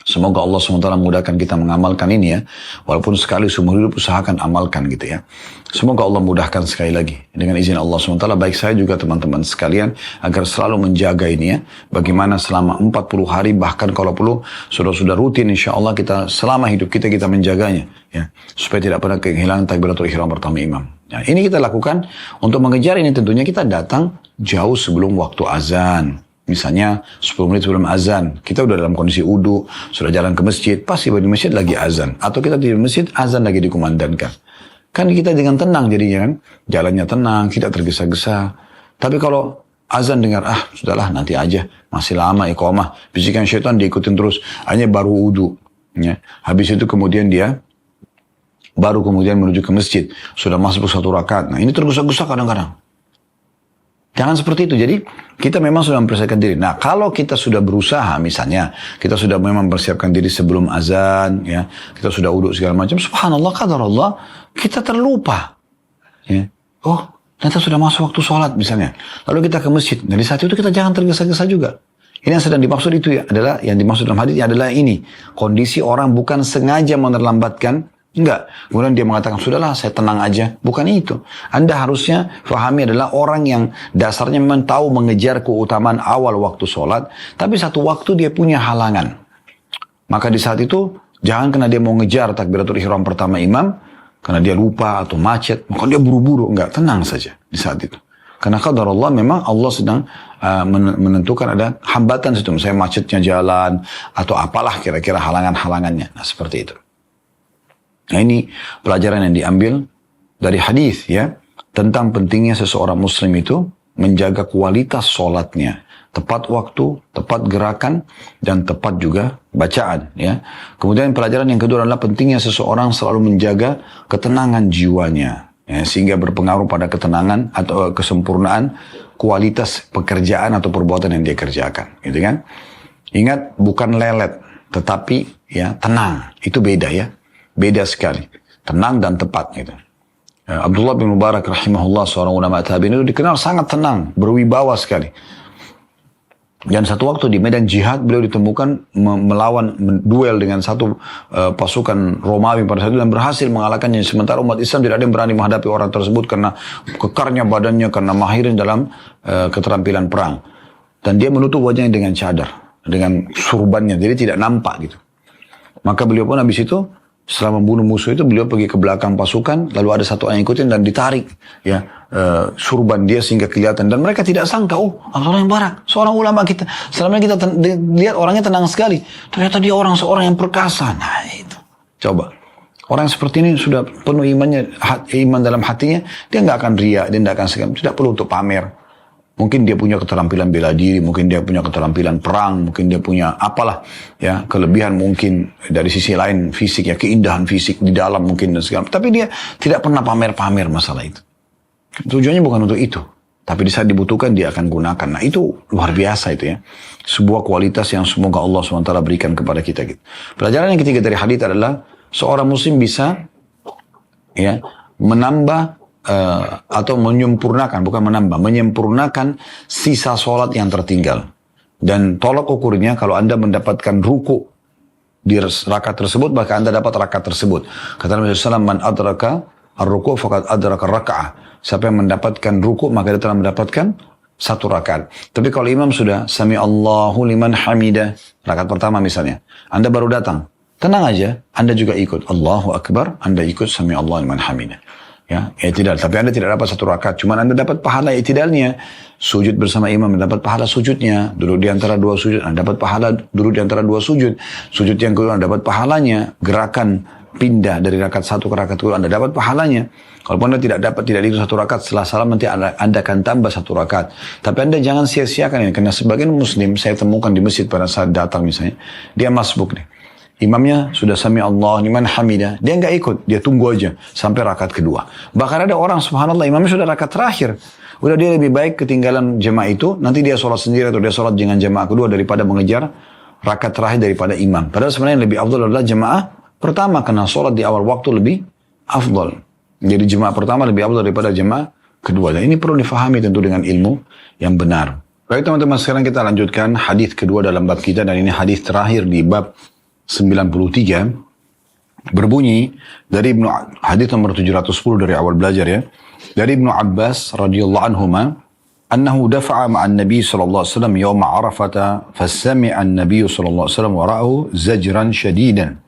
Semoga Allah SWT memudahkan kita mengamalkan ini ya. Walaupun sekali seumur hidup usahakan amalkan gitu ya. Semoga Allah mudahkan sekali lagi. Dengan izin Allah SWT, baik saya juga teman-teman sekalian, agar selalu menjaga ini ya. Bagaimana selama 40 hari, bahkan kalau perlu sudah rutin insya Allah kita selama hidup kita menjaganya. Ya. Supaya tidak pernah kehilangan takbiratul ihram pertama imam. Nah, ini kita lakukan untuk mengejar ini tentunya kita datang jauh sebelum waktu azan. Misalnya 10 menit sebelum azan, kita udah dalam kondisi wudu, sudah jalan ke masjid, pas tiba di masjid lagi azan. Atau kita di masjid, azan lagi dikumandangkan. Kan kita dengan tenang jadinya kan, jalannya tenang, tidak tergesa-gesa. Tapi kalau azan dengar, sudahlah nanti aja, masih lama iqamah, bisikan syaitan diikutin terus, hanya baru wudu. Ya. Habis itu kemudian dia, baru kemudian menuju ke masjid, sudah masuk 1 rakaat. Nah ini tergesa-gesa kadang-kadang. Jangan seperti itu. Jadi kita memang sudah mempersiapkan diri. Nah kalau kita sudah berusaha misalnya, kita sudah memang mempersiapkan diri sebelum azan, ya, kita sudah uduk segala macam, subhanallah, qadarullah, kita terlupa. Ya. Oh, ternyata sudah masuk waktu sholat misalnya. Lalu kita ke masjid. Dari saat itu kita jangan tergesa-gesa juga. Ini yang sedang dimaksud itu ya, adalah yang dimaksud dalam hadis adalah ini. Kondisi orang bukan sengaja menerlambatkan. Enggak. Kemudian dia mengatakan, sudahlah saya tenang aja. Bukan itu. Anda harusnya fahami adalah orang yang dasarnya memang tahu mengejar keutamaan awal waktu sholat. Tapi satu waktu dia punya halangan. Maka di saat itu, jangan karena dia mau ngejar takbiratul ihram pertama imam, karena dia lupa atau macet, maka dia buru-buru. Enggak, tenang saja di saat itu. Karena qadar Allah memang Allah sedang menentukan ada hambatan situ. Misalnya macetnya jalan, atau apalah kira-kira halangan-halangannya. Nah seperti itu. Nah ini pelajaran yang diambil dari hadis ya, tentang pentingnya seseorang muslim itu menjaga kualitas sholatnya, tepat waktu, tepat gerakan, dan tepat juga bacaan ya. Kemudian pelajaran yang kedua adalah pentingnya seseorang selalu menjaga ketenangan jiwanya ya, sehingga berpengaruh pada ketenangan atau kesempurnaan kualitas pekerjaan atau perbuatan yang dia kerjakan gitu kan. Ingat, bukan lelet tetapi ya tenang, itu beda ya. Beda sekali. Tenang dan tepat gitu. Abdullah bin Mubarak rahimahullah, seorang ulama tabi'in itu dikenal sangat tenang, berwibawa sekali. Dan satu waktu di medan jihad beliau ditemukan melawan duel dengan satu pasukan Romawi pada saat itu dan berhasil mengalahkannya. Sementara umat Islam tidak ada yang berani menghadapi orang tersebut karena kekarnya badannya, karena mahirnya dalam keterampilan perang. Dan dia menutup wajahnya dengan cadar, dengan surbannya, jadi tidak nampak gitu. Maka beliau pun habis itu, setelah membunuh musuh itu, beliau pergi ke belakang pasukan, lalu ada satu orang yang ikutin dan ditarik ya surban dia sehingga kelihatan. Dan mereka tidak sangka, oh Allah yang barak, seorang ulama kita. Selama ini kita lihat orangnya tenang sekali, ternyata dia seorang yang perkasa. Nah itu, coba. Orang seperti ini sudah penuh imannya, iman dalam hatinya, dia nggak akan riya, dia nggak akan segan, tidak perlu untuk pamer. Mungkin dia punya keterampilan bela diri, mungkin dia punya keterampilan perang, mungkin dia punya apalah ya kelebihan mungkin dari sisi lain fisik ya, keindahan fisik di dalam mungkin dan segala. Tapi dia tidak pernah pamer-pamer masalah itu. Tujuannya bukan untuk itu. Tapi di saat dibutuhkan dia akan gunakan. Nah itu luar biasa itu ya. Sebuah kualitas yang semoga Allah SWT berikan kepada kita gitu. Pelajaran yang ketiga dari hadits adalah seorang muslim bisa ya menambah atau menyempurnakan, bukan menambah, menyempurnakan sisa sholat yang tertinggal. Dan tolak ukurnya kalau Anda mendapatkan ruku di rakaat tersebut, maka Anda dapat rakaat tersebut. Kata Nabi SAW, man adraka ar-ruku faqad adraka raka'ah. Siapa yang mendapatkan ruku, maka dia telah mendapatkan satu rakaat. Tapi kalau imam sudah sami Allahu liman hamidah, rakaat pertama misalnya, Anda baru datang, tenang aja, Anda juga ikut Allahu Akbar, Anda ikut sami Allahu liman hamidah. Ya, i'tidal. Tapi Anda tidak dapat satu rakaat, cuman Anda dapat pahala i'tidalnya. Sujud bersama imam, dapat pahala sujudnya. Duduk di antara dua sujud, Anda dapat pahala duduk di antara dua sujud. Sujud yang kedua, Anda dapat pahalanya. Gerakan pindah dari rakaat satu ke rakaat kedua, Anda dapat pahalanya. Kalaupun Anda tidak dihitung satu rakaat, setelah salam nanti Anda akan tambah satu rakaat. Tapi Anda jangan sia-siakan ini, karena sebagian muslim saya temukan di masjid pada saat datang misalnya, dia masbuk nih. Imamnya sudah sami Allah liman hamidah, dia nggak ikut, dia tunggu aja sampai rakaat kedua. Bahkan ada orang subhanallah imamnya sudah rakaat terakhir, udah dia lebih baik ketinggalan jemaah itu, nanti dia sholat sendiri atau dia sholat dengan jemaah kedua daripada mengejar rakaat terakhir daripada imam. Padahal sebenarnya yang lebih afdal adalah jemaah pertama, karena sholat di awal waktu lebih afdal. Jadi jemaah pertama lebih afdal daripada jemaah kedua. Dan ini perlu difahami tentu dengan ilmu yang benar. Baik teman-teman, sekarang kita lanjutkan hadis kedua dalam bab kita, dan ini hadis terakhir di bab 93 berbunyi dari hadis nomor 710 dari awal belajar ya, dari Ibnu Abbas radhiyallahu anhuma annahu dafa'a ma'an nabi sallallahu alaihi wasallam yawma arafata fasami'a an-nabiy sallallahu alaihi wasallam wara'ahu zajran shadidan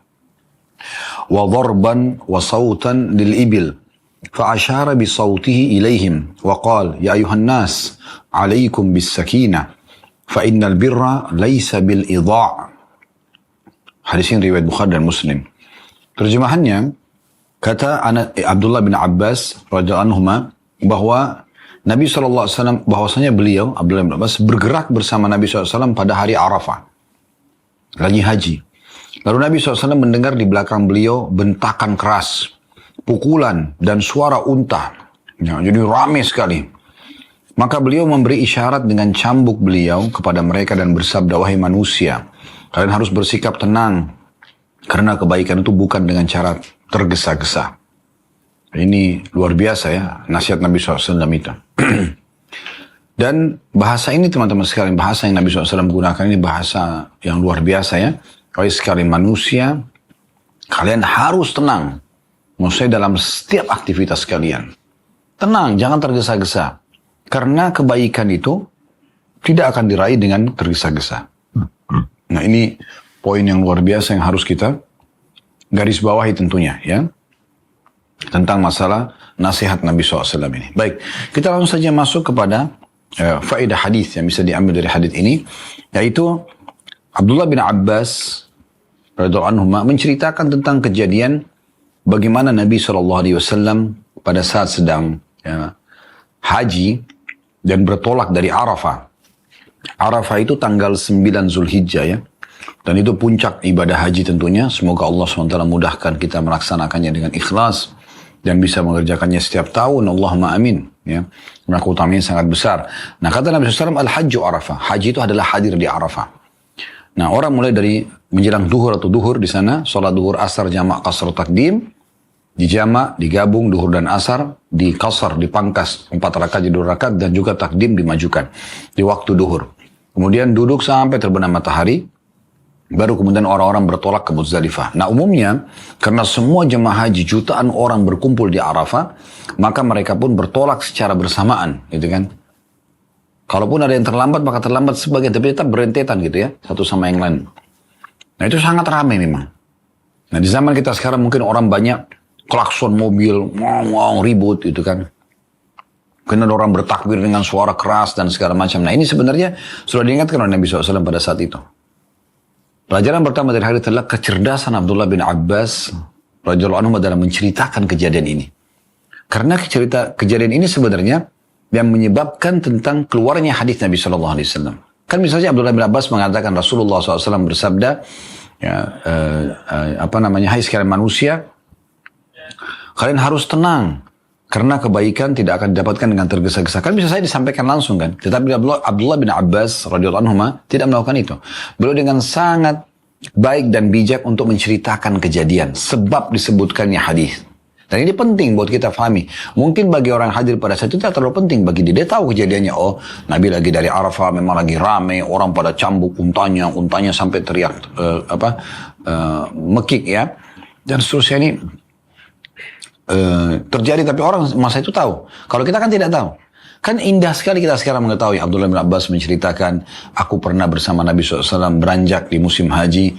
wa darban wa sautan lil ibil fa'ashara bi sautihi ilayhim wa qala ya ayuhan nas alaykum bis sakinah fa innal birra laysa bil idha'. Hadis ini riwayat Bukhari dan Muslim. Terjemahannya, kata Abdullah bin Abbas radhiyallahu anhuma bahwa Nabi SAW, bahwasanya beliau, Abdullah bin Abbas, bergerak bersama Nabi SAW pada hari Arafah. Lagi haji. Lalu Nabi SAW mendengar di belakang beliau bentakan keras, pukulan, dan suara unta. Ya, jadi ramai sekali. Maka beliau memberi isyarat dengan cambuk beliau kepada mereka dan bersabda, wahai manusia, kalian harus bersikap tenang, karena kebaikan itu bukan dengan cara tergesa-gesa. Ini luar biasa ya, nasihat Nabi SAW itu. Dan bahasa ini teman-teman sekalian, bahasa yang Nabi SAW gunakan ini bahasa yang luar biasa ya. Oleh sekalian manusia, kalian harus tenang. Maksudnya dalam setiap aktivitas kalian. Tenang, jangan tergesa-gesa. Karena kebaikan itu tidak akan diraih dengan tergesa-gesa. Nah ini poin yang luar biasa yang harus kita garis bawahi tentunya ya. Tentang masalah nasihat Nabi SAW ini. Baik, kita langsung saja masuk kepada faedah hadis yang bisa diambil dari hadis ini. Yaitu Abdullah bin Abbas radhiyallahu anhu menceritakan tentang kejadian bagaimana Nabi SAW pada saat sedang haji dan bertolak dari Arafah. Arafah itu tanggal 9 Zulhijjah ya. Dan itu puncak ibadah haji tentunya. Semoga Allah SWT mudahkan kita melaksanakannya dengan ikhlas. Dan bisa mengerjakannya setiap tahun. Allahumma amin. Ya. Karena keutamanya sangat besar. Nah kata Nabi SAW, Al-Hajju Arafah. Haji itu adalah hadir di Arafah. Nah orang mulai dari menjelang duhur atau duhur di sana. Sholat duhur asar jamak qasar takdim. Dijamak, digabung duhur dan asar. Di qasar, dipangkas 4 rakaat jadi 2 rakaat. Dan juga takdim dimajukan. Di waktu duhur. Kemudian duduk sampai terbenam matahari, baru kemudian orang-orang bertolak ke Muzdalifah. Nah umumnya, karena semua jemaah haji jutaan orang berkumpul di Arafah, maka mereka pun bertolak secara bersamaan, gitu kan. Kalaupun ada yang terlambat, maka terlambat sebagian, tapi tetap berentetan gitu ya, satu sama yang lain. Nah itu sangat ramai memang. Nah di zaman kita sekarang mungkin orang banyak klakson mobil, ribut gitu kan. Mungkin ada orang bertakbir dengan suara keras dan segala macam. Nah ini sebenarnya sudah diingatkan oleh Nabi SAW pada saat itu. Pelajaran pertama dari hadis adalah kecerdasan Abdullah bin Abbas radhiyallahu anhu dalam menceritakan kejadian ini. Karena kejadian ini sebenarnya yang menyebabkan tentang keluarnya hadis Nabi SAW. Kan misalnya Abdullah bin Abbas mengatakan Rasulullah SAW bersabda, hai sekalian manusia, kalian harus tenang. Karena kebaikan tidak akan didapatkan dengan tergesa-gesa. Kan bisa saya disampaikan langsung kan. Tetapi Abdullah bin Abbas radhiyallahu anhu tidak melakukan itu. Beliau dengan sangat baik dan bijak untuk menceritakan kejadian. Sebab disebutkannya hadis. Dan ini penting buat kita fahami. Mungkin bagi orang hadir pada saat itu tidak terlalu penting bagi dia. Dia tahu kejadiannya. Oh, Nabi lagi dari Arafah, memang lagi rame. Orang pada cambuk untanya sampai teriak mekik ya. Dan seterusnya ini terjadi. Tapi orang masa itu tahu. Kalau kita kan tidak tahu. Kan indah sekali kita sekarang mengetahui. Abdullah bin Abbas menceritakan, aku pernah bersama Nabi SAW beranjak di musim haji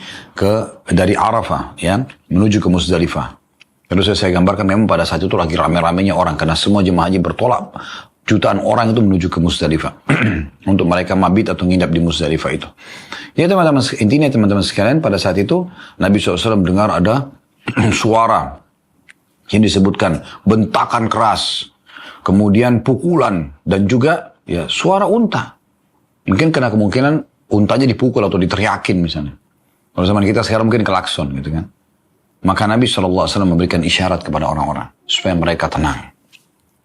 dari Arafah ya, menuju ke Muzdalifah. Lalu saya gambarkan memang pada saat itu lagi rame-ramenya orang. Karena semua jemaah haji bertolak. Jutaan orang itu menuju ke Muzdalifah. Untuk mereka mabit atau nginap di Muzdalifah itu. Ya teman-teman, intinya teman-teman sekalian pada saat itu Nabi SAW mendengar ada suara yang disebutkan bentakan keras. Kemudian pukulan. Dan juga ya suara unta. Mungkin karena kemungkinan untanya dipukul atau diteriakin misalnya. Kalau zaman kita sekarang mungkin klakson gitu kan. Maka Nabi SAW memberikan isyarat kepada orang-orang supaya mereka tenang.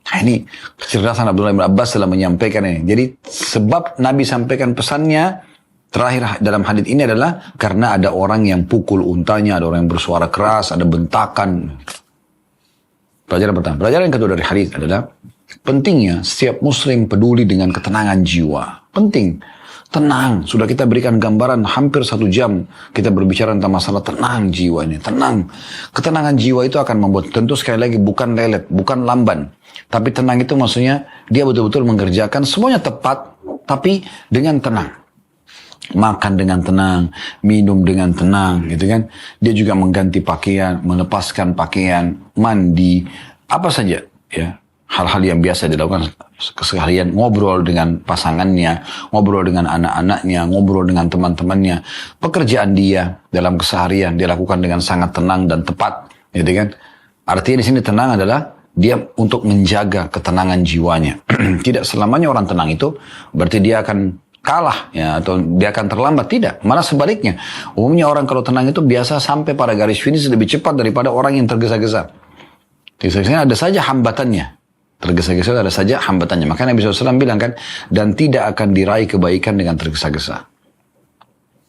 Nah ini kecerdasan Abdullah bin Abbas dalam menyampaikan ini. Jadi sebab Nabi sampaikan pesannya terakhir dalam hadits ini adalah karena ada orang yang pukul untanya, ada orang yang bersuara keras, ada bentakan. Pelajaran pertama. Pelajaran yang kedua dari hadits adalah pentingnya setiap muslim peduli dengan ketenangan jiwa. Penting. Tenang, sudah kita berikan gambaran hampir 1 jam kita berbicara tentang masalah tenang jiwa ini, tenang. Ketenangan jiwa itu akan membuat, tentu sekali lagi bukan lelet, bukan lamban. Tapi tenang itu maksudnya dia betul-betul mengerjakan semuanya tepat, tapi dengan tenang. Makan dengan tenang, minum dengan tenang, gitu kan. Dia juga mengganti pakaian, melepaskan pakaian, mandi, apa saja, ya. Hal-hal yang biasa dilakukan keseharian, ngobrol dengan pasangannya, ngobrol dengan anak-anaknya, ngobrol dengan teman-temannya. Pekerjaan dia dalam keseharian dia lakukan dengan sangat tenang dan tepat, gitu kan? Artinya di sini tenang adalah dia untuk menjaga ketenangan jiwanya. Tidak selamanya orang tenang itu berarti dia akan kalah ya, atau dia akan terlambat. Tidak, malah sebaliknya. Umumnya orang kalau tenang itu biasa sampai pada garis finish lebih cepat daripada orang yang tergesa-gesa. Tergesa-gesa ada saja hambatannya. Tergesa-gesa ada saja hambatannya. Maka Nabi SAW bilang kan, dan tidak akan diraih kebaikan dengan tergesa-gesa.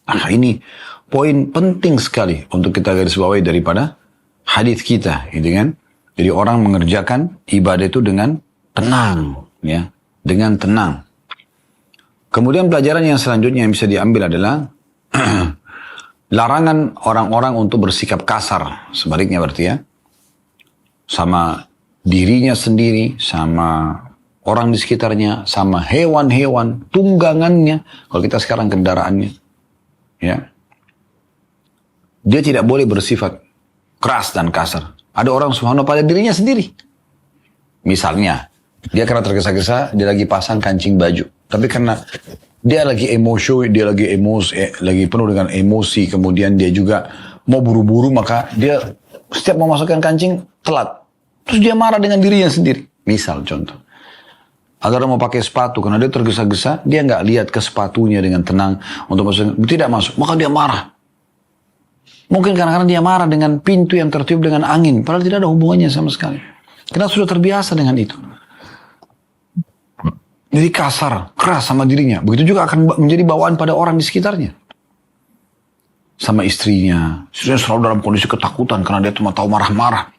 Nah ini poin penting sekali untuk kita garis bawahi daripada hadis kita, gitu kan? Jadi orang mengerjakan ibadah itu dengan tenang, ya, dengan tenang. Kemudian pelajaran yang selanjutnya yang bisa diambil adalah larangan orang-orang untuk bersikap kasar. Sebaliknya berarti ya, sama dirinya sendiri, sama orang di sekitarnya, sama hewan-hewan, tunggangannya. Kalau kita sekarang kendaraannya, ya, dia tidak boleh bersifat keras dan kasar. Ada orang subhanallah pada dirinya sendiri. Misalnya, dia karena tergesa-gesa, dia lagi pasang kancing baju. Tapi karena dia lagi emosi, dia lagi lagi penuh dengan emosi, kemudian dia juga mau buru-buru, maka dia setiap mau masukkan kancing, telat. Terus dia marah dengan dirinya sendiri. Misal contoh. Agar mau pakai sepatu, karena dia tergesa-gesa, dia nggak lihat ke sepatunya dengan tenang untuk masuk, tidak masuk, maka dia marah. Mungkin kadang-kadang dia marah dengan pintu yang tertiup dengan angin, padahal tidak ada hubungannya sama sekali. Karena sudah terbiasa dengan itu. Jadi kasar, keras sama dirinya. Begitu juga akan menjadi bawaan pada orang di sekitarnya. Sama istrinya selalu dalam kondisi ketakutan karena dia cuma tahu marah-marah.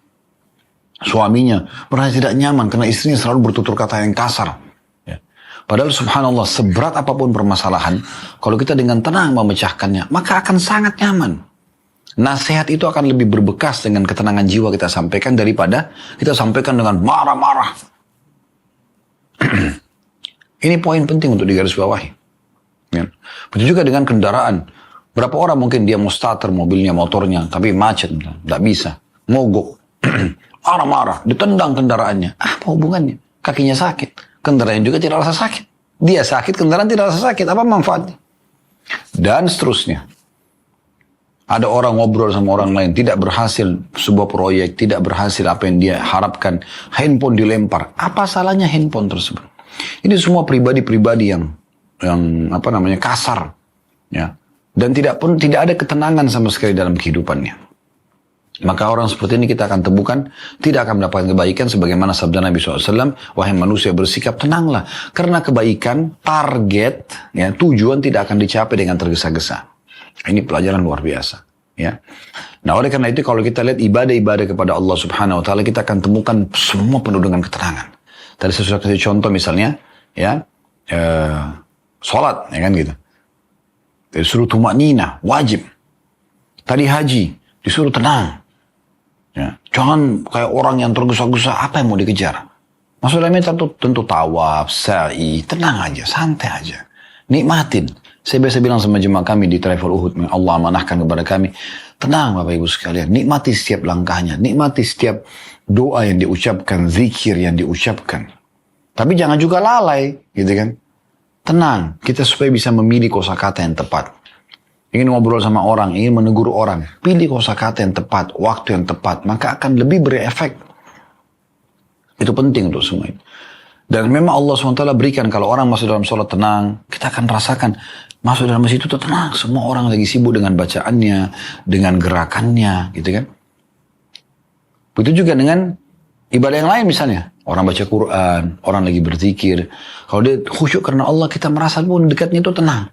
Suaminya merasa tidak nyaman karena istrinya selalu bertutur kata yang kasar. Ya. Padahal subhanallah, seberat apapun permasalahan, kalau kita dengan tenang memecahkannya, maka akan sangat nyaman. Nasihat itu akan lebih berbekas dengan ketenangan jiwa kita sampaikan daripada kita sampaikan dengan marah-marah. Ini poin penting untuk digarisbawahi. Ya. Begitu juga dengan kendaraan. Berapa orang mungkin dia mau starter mobilnya, motornya, tapi macet, tidak bisa, mogok, marah-marah, ditendang kendaraannya. Apa hubungannya? Kakinya sakit, kendaraan juga tidak rasa sakit. Dia sakit, kendaraan tidak rasa sakit. Apa manfaatnya? Dan seterusnya. Ada orang ngobrol sama orang lain, tidak berhasil sebuah proyek, tidak berhasil apa yang dia harapkan, handphone dilempar. Apa salahnya handphone tersebut? Ini semua pribadi-pribadi yang kasar, ya. Dan tidak ada ketenangan sama sekali dalam kehidupannya. Maka orang seperti ini kita akan temukan tidak akan mendapatkan kebaikan sebagaimana sabda Nabi SAW, wahai manusia bersikap tenanglah, karena kebaikan target, ya, tujuan tidak akan dicapai dengan tergesa-gesa. Ini pelajaran luar biasa, ya. Nah, oleh karena itu kalau kita lihat ibadah-ibadah kepada Allah Subhanahu Wa Taala, kita akan temukan semua penuh dengan ketenangan. Tadi saya sudah kasih contoh misalnya, ya, sholat, ya kan gitu. Disuruh tumakninah, wajib. Tadi haji, disuruh tenang. Ya, jangan kayak orang yang tergesa-gesa, apa yang mau dikejar? Maksudnya tentu tawaf, sa'i, tenang aja, santai aja. Nikmatin. Saya biasa bilang sama jemaah kami di Travel Uhud, Allah amanahkan kepada kami, tenang Bapak Ibu sekalian, nikmati setiap langkahnya, nikmati setiap doa yang diucapkan, zikir yang diucapkan. Tapi jangan juga lalai, gitu kan? Tenang, kita supaya bisa memilih kosakata yang tepat. Ingin ngobrol sama orang, ingin menegur orang, pilih kosakata yang tepat, waktu yang tepat, maka akan lebih berefek. Itu penting untuk semua itu. Dan memang Allah SWT berikan kalau orang masuk dalam sholat tenang, kita akan rasakan masuk dalam masjid itu tenang. Semua orang lagi sibuk dengan bacaannya, dengan gerakannya, gitu kan. Begitu juga dengan ibadah yang lain misalnya. Orang baca Quran, orang lagi berzikir. Kalau dia khusyuk karena Allah, kita merasa pun dekatnya itu tenang.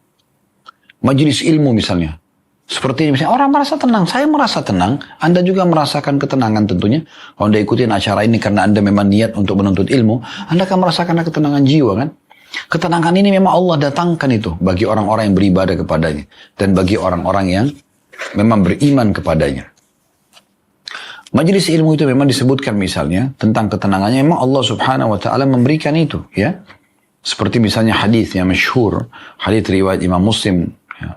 Majelis ilmu misalnya. Seperti ini misalnya, orang merasa tenang. Saya merasa tenang. Anda juga merasakan ketenangan tentunya. Kalau Anda ikutin acara ini karena Anda memang niat untuk menuntut ilmu, Anda akan merasakan ketenangan jiwa kan. Ketenangan ini memang Allah datangkan itu bagi orang-orang yang beribadah kepadanya. Dan bagi orang-orang yang memang beriman kepadanya. Majelis ilmu itu memang disebutkan misalnya tentang ketenangannya, memang Allah Subhanahu Wa Taala memberikan itu, ya. Seperti misalnya hadis yang masyhur, hadis riwayat Imam Muslim, ya.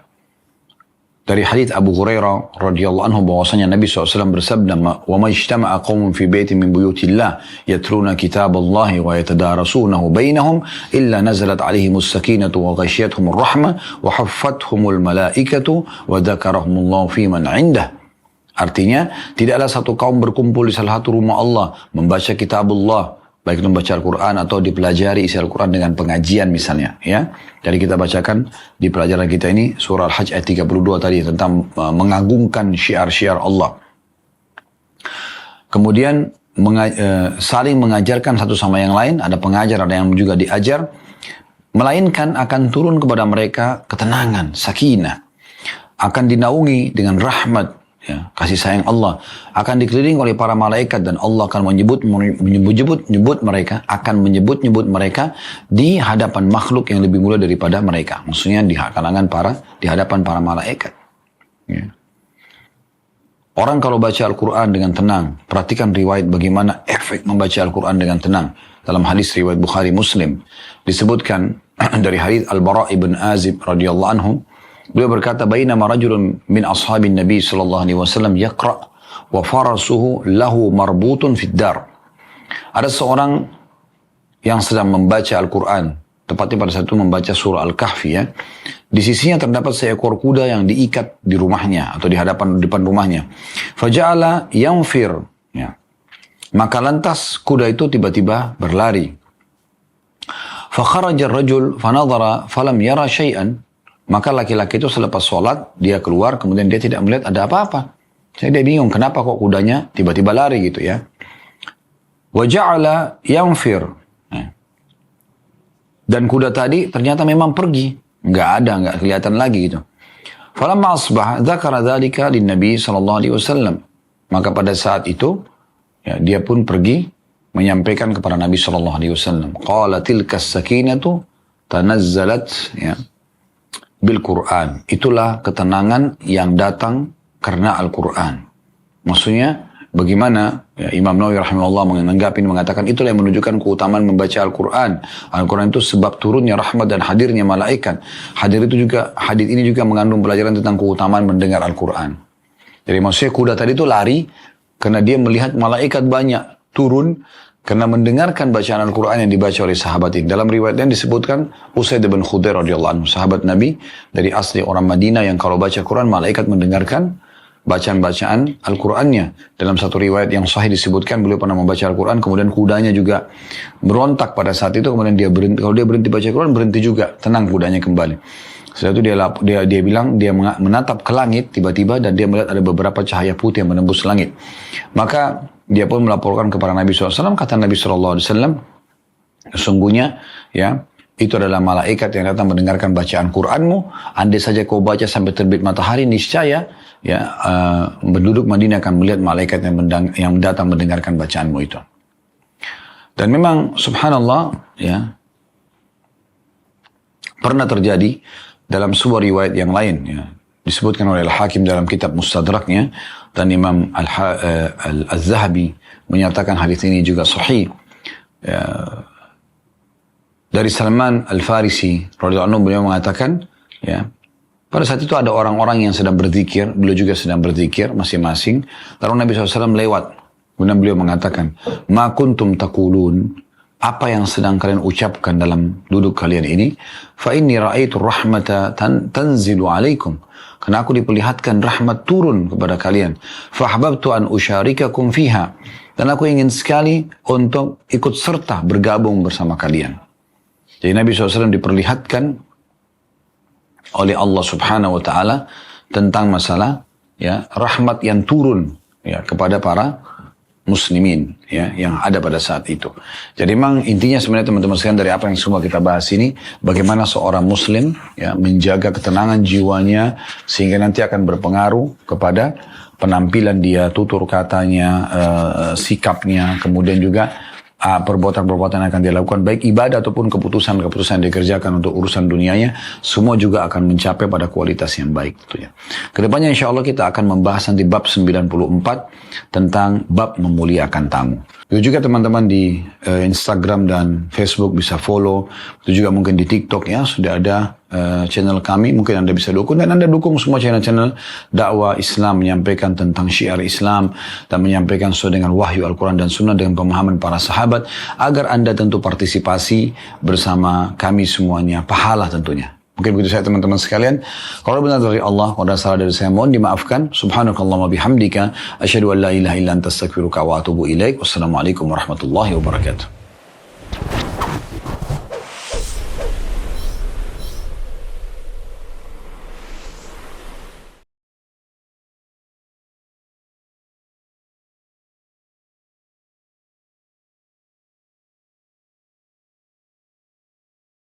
Dari hadis Abu Hurairah radhiyallahu anhu bahwasanya Nabi SAW bersabda, "Wa ma ijtama'a qaumun fi baitin min buyutillah yatluna kitaballahi wa yatadarasunahu bainahum illa nazalat 'alaihimus sakinatu wa ghashiyatuhumur rahmah wa haffathumul malaikatu wa dzakarahumullahu fi man 'indah." Artinya, tidaklah satu kaum berkumpul di salah satu rumah Allah, membaca kitabullah, baik itu membaca Al-Quran atau dipelajari isi Al-Quran dengan pengajian misalnya, ya. Jadi kita bacakan di pelajaran kita ini, surah Al-Hajj ayat 32 tadi, tentang mengagungkan syiar-syiar Allah. Kemudian, saling mengajarkan satu sama yang lain, ada pengajar, ada yang juga diajar, melainkan akan turun kepada mereka ketenangan, sakinah, akan dinaungi dengan rahmat, ya, kasih sayang Allah, akan dikelilingi oleh para malaikat, dan Allah akan menyebut mereka, akan menyebut mereka di hadapan makhluk yang lebih mulia daripada mereka. Maksudnya di hadapan para malaikat. Ya. Orang kalau baca Al-Quran dengan tenang, perhatikan riwayat bagaimana efek membaca Al-Quran dengan tenang. Dalam hadis riwayat Bukhari Muslim disebutkan dari hadis Al-Bara' ibn Azib radhiyallahu anhu. Beliau berkata, "Bainama rajulun min ashabin Nabi sallallahu alaihi wasallam yaqra' wa farasuhu lahu marbutun fid dar." Ada seorang yang sedang membaca Al-Quran, tepatnya pada saat itu membaca surah Al-Kahfi, ya. Di sisinya terdapat seekor kuda yang diikat di rumahnya atau di depan rumahnya. Faja'ala yanfir, ya. Maka lantas kuda itu tiba-tiba berlari. Fa kharaja ar-rajul fa nadhara falam yara syai'an. Maka laki-laki itu selepas sholat, dia keluar, kemudian dia tidak melihat ada apa-apa. Jadi dia bingung, kenapa kok kudanya tiba-tiba lari gitu, ya. Wa ja'ala yanfir. Dan kuda tadi ternyata memang pergi. Nggak kelihatan lagi gitu. Falamma asbah, dzakara dzalika lin-nabi sallallahu alaihi wasallam. Maka pada saat itu, ya, dia pun pergi menyampaikan kepada Nabi sallallahu alaihi wasallam. Qala tilkas sakinatu tanazzalat, ya, bil Quran. Itulah ketenangan yang datang karena Al-Quran. Maksudnya bagaimana Ya, Imam Nawawi rahimahullah menanggapi mengatakan itulah yang menunjukkan keutamaan membaca Al-Quran. Al-Quran itu sebab turunnya rahmat dan hadirnya malaikat. Hadis ini juga mengandung pelajaran tentang keutamaan mendengar Al-Quran. Jadi maksudnya kuda tadi itu lari karena dia melihat malaikat banyak turun karena mendengarkan bacaan Al-Quran yang dibaca oleh sahabat ini. Dalam riwayat yang disebutkan Usaid bin Khudair radhiyallahu anhu, sahabat Nabi dari asli orang Madinah yang kalau baca Quran malaikat mendengarkan bacaan-bacaan Al-Qur'annya. Dalam satu riwayat yang sahih disebutkan beliau pernah membaca Al-Qur'an, kemudian kudanya juga berontak pada saat itu, kemudian dia berhenti. Kalau dia berhenti baca Al-Qur'an, berhenti juga, tenang kudanya kembali. Setelah itu dia bilang, dia menatap ke langit tiba-tiba dan dia melihat ada beberapa cahaya putih yang menembus langit. Maka dia pun melaporkan kepada Nabi SAW, kata Nabi SAW, sesungguhnya ya, itu adalah malaikat yang datang mendengarkan bacaan Qur'anmu. Andai saja kau baca sampai terbit matahari, niscaya ya penduduk Madinah akan melihat malaikat yang datang mendengarkan bacaanmu itu. Dan memang subhanallah ya, pernah terjadi dalam sebuah riwayat yang lain ya, disebutkan oleh Al-Hakim dalam kitab Mustadraknya, dan Imam Al-Zahabi menyatakan hadis ini juga sahih ya, dari Salman Al-Farisi radhiyallahu anhu. Beliau mengatakan ya, pada saat itu ada orang-orang yang sedang berzikir, beliau juga sedang berzikir masing-masing. Lalu Nabi SAW lewat. Kemudian beliau mengatakan, "Ma kuntum taqulun?" Apa yang sedang kalian ucapkan dalam duduk kalian ini? Fa inni ra'aitu rahmata tanzilu alaikum. Karena aku diperlihatkan rahmat turun kepada kalian. Fa ahbabtu an usyarikakum fiha. Dan aku ingin sekali untuk ikut serta bergabung bersama kalian. Jadi Nabi SAW diperlihatkan oleh Allah Subhanahu wa Ta'ala tentang masalah ya, rahmat yang turun ya, kepada para muslimin ya, yang ada pada saat itu. Jadi memang intinya sebenarnya teman-teman sekalian dari apa yang semua kita bahas ini, bagaimana seorang muslim ya, menjaga ketenangan jiwanya sehingga nanti akan berpengaruh kepada penampilan dia, tutur katanya, sikapnya, kemudian juga perbuatan-perbuatan yang akan dia lakukan, baik ibadah ataupun keputusan-keputusan yang dikerjakan untuk urusan dunianya, semua juga akan mencapai pada kualitas yang baik. Tentunya. Kedepannya insya Allah kita akan membahas nanti bab 94 tentang bab memuliakan tamu. Itu juga teman-teman di Instagram dan Facebook bisa follow. Itu juga mungkin di TikTok ya, sudah ada channel kami, mungkin Anda bisa dukung, dan Anda dukung semua channel-channel dakwah Islam menyampaikan tentang syiar Islam dan menyampaikan sesuai dengan wahyu Al-Quran dan Sunnah dengan pemahaman para sahabat, agar Anda tentu partisipasi bersama kami semuanya, pahala tentunya. Mungkin begitu saya teman-teman sekalian. Kalau benar dari Allah, kalau ada salah dari saya, mohon dimaafkan. Subhanakallahumma bihamdika, asyhadu an la ilaha illa anta astaghfiruka wa atubu ilaik. Wassalamualaikum warahmatullahi wabarakatuh.